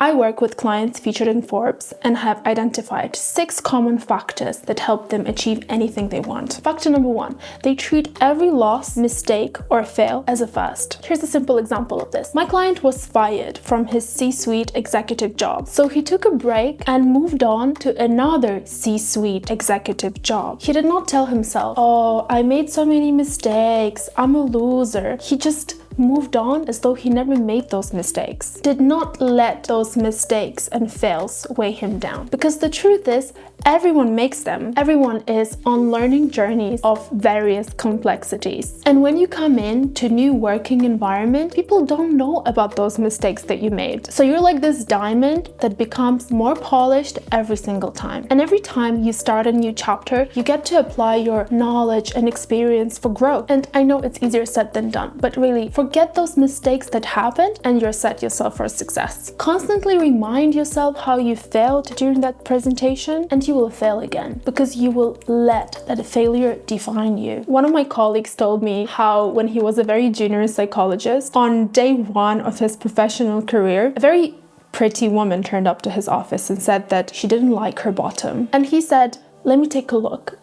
I work with clients featured in Forbes and have identified 6 common factors that help them achieve anything they want. Factor number 1, they treat every loss, mistake, or fail as a first. Here's a simple example of this. My client was fired from his C-suite executive job, so he took a break and moved on to another C-suite executive job. He did not tell himself, "Oh, I made so many mistakes, I'm a loser." He just moved on as though he never made those mistakes. Did not let those mistakes and fails weigh him down. Because the truth is, everyone makes them. Everyone is on learning journeys of various complexities. And when you come in to new working environment, people don't know about those mistakes that you made. So you're like this diamond that becomes more polished every single time. And every time you start a new chapter, you get to apply your knowledge and experience for growth. And I know it's easier said than done, but really, forget those mistakes that happened and you're set yourself for success. Constantly remind yourself how you failed during that presentation and you will fail again because you will let that failure define you. One of my colleagues told me how when he was a very junior psychologist, on day 1 of his professional career, a very pretty woman turned up to his office and said that she didn't like her bottom. And he said, "Let me take a look."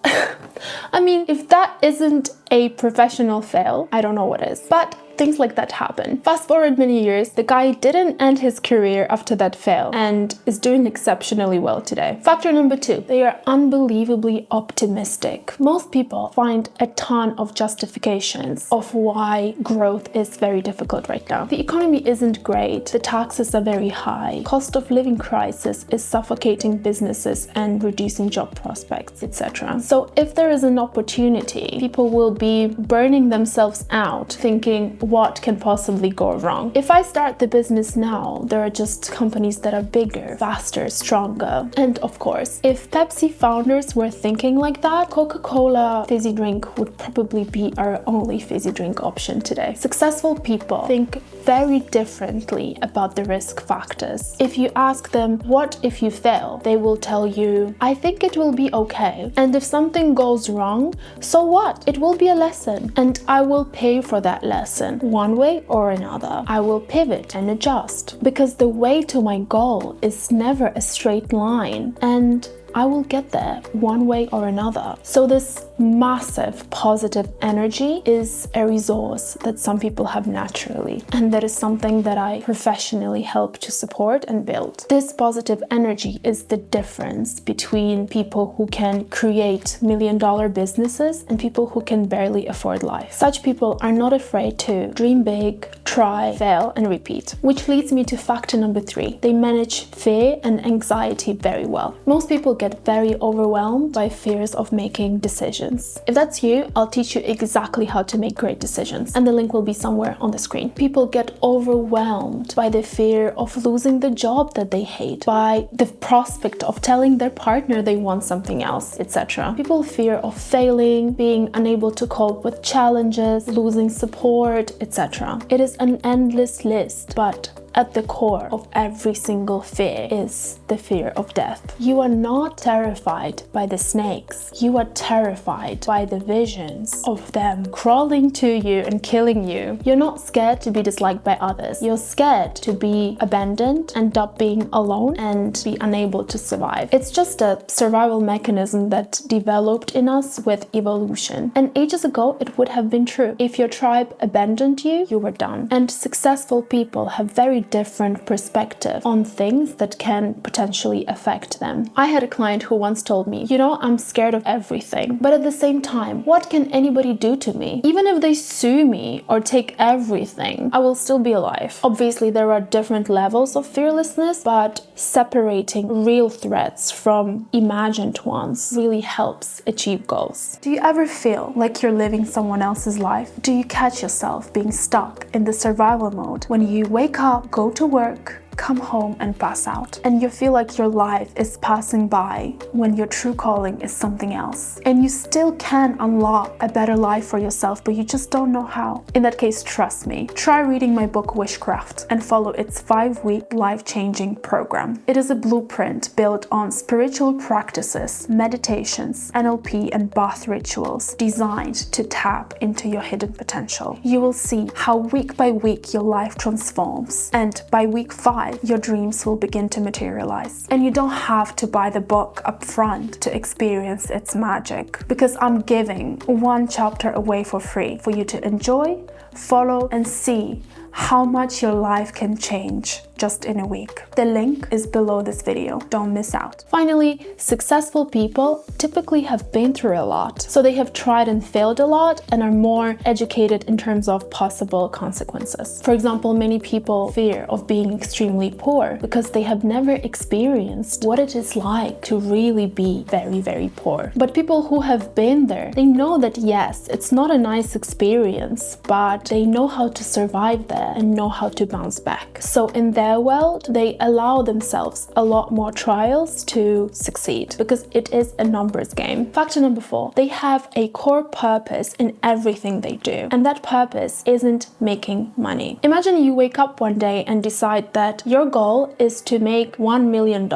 I mean, if that isn't a professional fail, I don't know what is. But things like that happen. Fast forward many years, the guy didn't end his career after that fail and is doing exceptionally well today. Factor number 2, they are unbelievably optimistic. Most people find a ton of justifications of why growth is very difficult right now. The economy isn't great, the taxes are very high, cost of living crisis is suffocating businesses and reducing job prospects, etc. So if there is an opportunity, people will be burning themselves out thinking, what can possibly go wrong? If I start the business now, there are just companies that are bigger, faster, stronger. And of course, if Pepsi founders were thinking like that, Coca-Cola fizzy drink would probably be our only fizzy drink option today. Successful people think very differently about the risk factors. If you ask them, what if you fail? They will tell you, I think it will be okay. And if something goes wrong, so what? It will be a lesson and I will pay for that lesson. One way or another. I will pivot and adjust because the way to my goal is never a straight line and I will get there one way or another. So this massive positive energy is a resource that some people have naturally, and that is something that I professionally help to support and build. This positive energy is the difference between people who can create million-dollar businesses and people who can barely afford life. Such people are not afraid to dream big, try, fail, and repeat. Which leads me to factor number 3. They manage fear and anxiety very well. Most people get very overwhelmed by fears of making decisions. If that's you, I'll teach you exactly how to make great decisions, and the link will be somewhere on the screen. People get overwhelmed by the fear of losing the job that they hate, by the prospect of telling their partner they want something else, etc. People fear of failing, being unable to cope with challenges, losing support, etc. It is an endless list, but at the core of every single fear is the fear of death. You are not terrified by the snakes. You are terrified by the visions of them crawling to you and killing you. You're not scared to be disliked by others. You're scared to be abandoned, end up being alone and be unable to survive. It's just a survival mechanism that developed in us with evolution. And ages ago, it would have been true. If your tribe abandoned you, you were done. And successful people have very different perspective on things that can potentially affect them. I had a client who once told me, I'm scared of everything, but at the same time, what can anybody do to me? Even if they sue me or take everything, I will still be alive. Obviously, there are different levels of fearlessness, but separating real threats from imagined ones really helps achieve goals. Do you ever feel like you're living someone else's life? Do you catch yourself being stuck in the survival mode when you wake up, go to work, come home and pass out, and you feel like your life is passing by when your true calling is something else, and you still can unlock a better life for yourself, but you just don't know how? In that case, trust me, try reading my book Wishcraft and follow its 5-week life-changing program. It is a blueprint built on spiritual practices, meditations, NLP, and bath rituals designed to tap into your hidden potential. You will see how week by week your life transforms, and by week 5 5, your dreams will begin to materialize. And you don't have to buy the book up front to experience its magic, because I'm giving one chapter away for free for you to enjoy, follow, and see how much your life can change just in a week. The link is below this video. Don't miss out. Finally, successful people typically have been through a lot. So they have tried and failed a lot and are more educated in terms of possible consequences. For example, many people fear of being extremely poor because they have never experienced what it is like to really be very, very poor. But people who have been there, they know that yes, it's not a nice experience, but they know how to survive there and know how to bounce back. So in their world, they allow themselves a lot more trials to succeed, because it is a numbers game. Factor number 4, they have a core purpose in everything they do, and that purpose isn't making money. Imagine you wake up one day and decide that your goal is to make $1 million.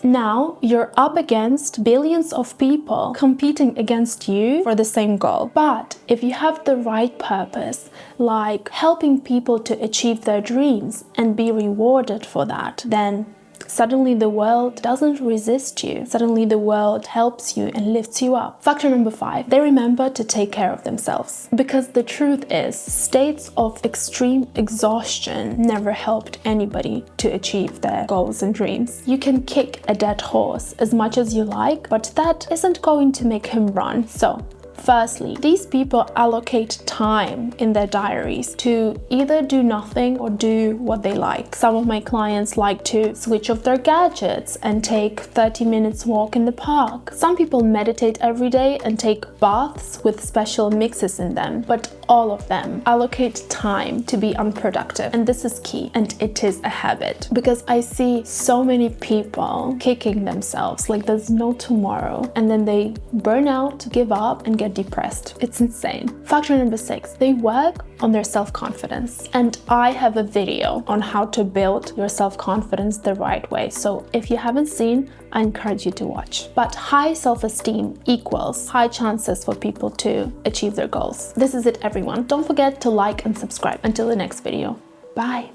Now you're up against billions of people competing against you for the same goal. But if you have the right purpose, like helping people to achieve their dreams and be rewarded for that, then suddenly the world doesn't resist you. Suddenly the world helps you and lifts you up. Factor number 5, they remember to take care of themselves. Because the truth is, states of extreme exhaustion never helped anybody to achieve their goals and dreams. You can kick a dead horse as much as you like, but that isn't going to make him run. So firstly, these people allocate time in their diaries to either do nothing or do what they like. Some of my clients like to switch off their gadgets and take 30 minutes walk in the park. Some people meditate every day and take baths with special mixes in them. But all of them allocate time to be unproductive. And this is key, and it is a habit, because I see so many people kicking themselves like there's no tomorrow, and then they burn out, give up, and get depressed. It's insane. Factor number 6, they work on their self-confidence. And I have a video on how to build your self-confidence the right way. So if you haven't seen, I encourage you to watch. But high self-esteem equals high chances for people to achieve their goals. This is it, everyone. Don't forget to like and subscribe. Until the next video. Bye.